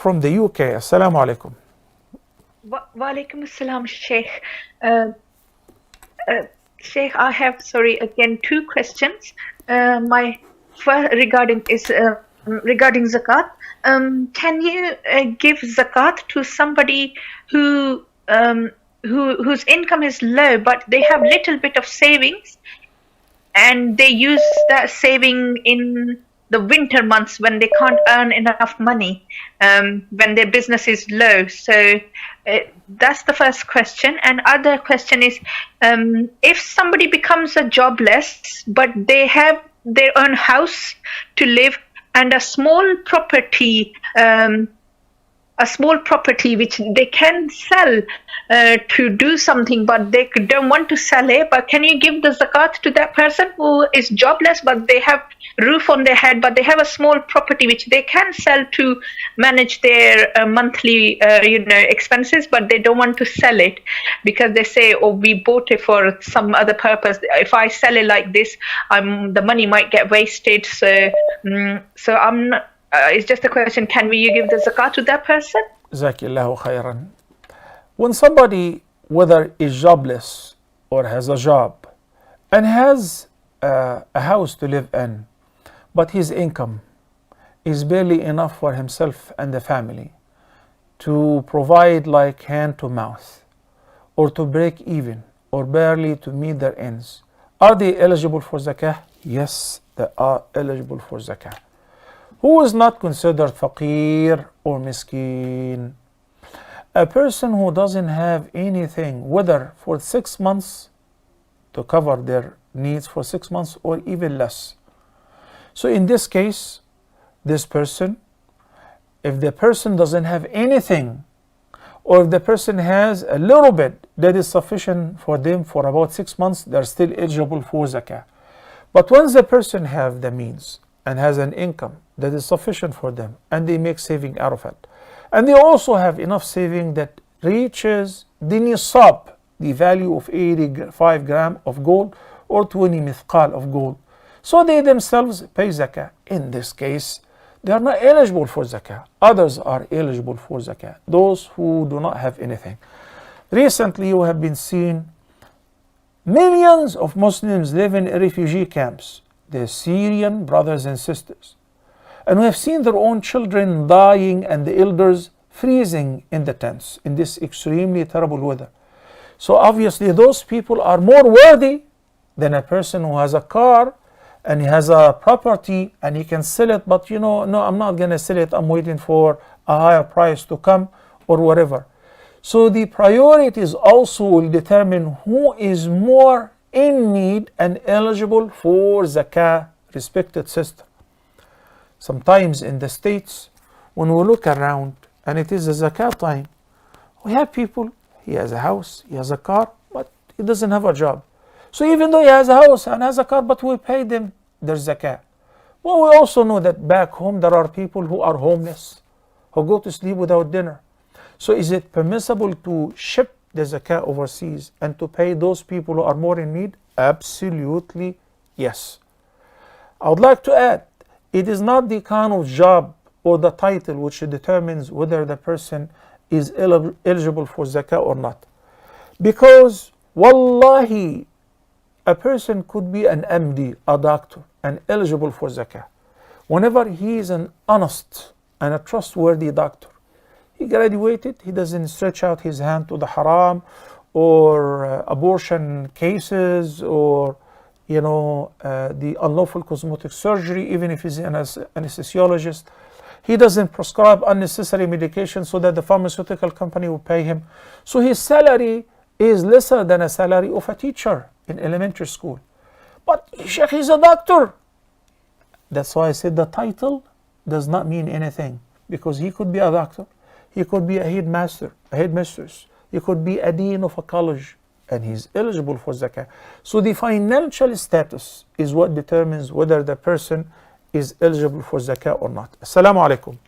from the UK. Assalamu alaikum. Wa alaikum assalam, Sheikh. Sheikh, I have, again, two questions. My first regarding zakat. Can you give zakat to somebody who whose income is low, but they have little bit of savings, and they use that saving in the winter months when they can't earn enough money, when their business is low? So that's the first question. And other question is, if somebody becomes a jobless, but they have their own house to live and a small property which they can sell to do something, but they don't want to sell it. But can you give the zakat to that person who is jobless, but they have roof on their head, but they have a small property which they can sell to manage their monthly, expenses, but they don't want to sell it because they say, "Oh, we bought it for some other purpose. If I sell it like this, the money might get wasted." So I'm not. It's just a question, can we give the zakat to that person? Zakillahu khairan. When somebody, whether is jobless or has a job and has a house to live in, but his income is barely enough for himself and the family to provide like hand to mouth or to break even or barely to meet their ends, are they eligible for zakah? Yes, they are eligible for zakah. Who is not considered faqeer or miskin? A person who doesn't have anything, whether for 6 months to cover their needs for 6 months or even less. So in this case, this person, if the person doesn't have anything, or if the person has a little bit that is sufficient for them for about 6 months, they're still eligible for zakah. But once the person have the means and has an income that is sufficient for them, and they make saving out of it, and they also have enough saving that reaches the nisab, the value of 85 grams of gold or 20 mithqal of gold, so they themselves pay zakah. In this case, they are not eligible for zakah. Others are eligible for zakah, those who do not have anything. Recently, you have been seeing millions of Muslims live in refugee camps, the Syrian brothers and sisters. And we have seen their own children dying and the elders freezing in the tents in this extremely terrible weather. So obviously those people are more worthy than a person who has a car and he has a property and he can sell it, but no, I'm not going to sell it, I'm waiting for a higher price to come or whatever. So the priorities also will determine who is more in need and eligible for zakah, respected sister. Sometimes in the States, when we look around and it is a zakat time, we have people, he has a house, he has a car, but he doesn't have a job. So even though he has a house and has a car, but we pay them their zakah. Well, we also know that back home there are people who are homeless, who go to sleep without dinner. So is it permissible to ship the zakah overseas and to pay those people who are more in need? Absolutely yes. I would like to add, it is not the kind of job or the title which determines whether the person is eligible for zakah or not. Because wallahi, a person could be an MD, a doctor, and eligible for zakah. Whenever he is an honest and a trustworthy doctor, he graduated, he doesn't stretch out his hand to the haram or abortion cases or the unlawful cosmetic surgery, even if he's an anesthesiologist. He doesn't prescribe unnecessary medication so that the pharmaceutical company will pay him. So his salary is lesser than a salary of a teacher in elementary school. But Sheikh, he's a doctor. That's why I said the title does not mean anything, because he could be a doctor, he could be a headmaster, a headmistress, he could be a dean of a college, and he's eligible for zakah. So the financial status is what determines whether the person is eligible for zakah or not. Assalamu alaikum.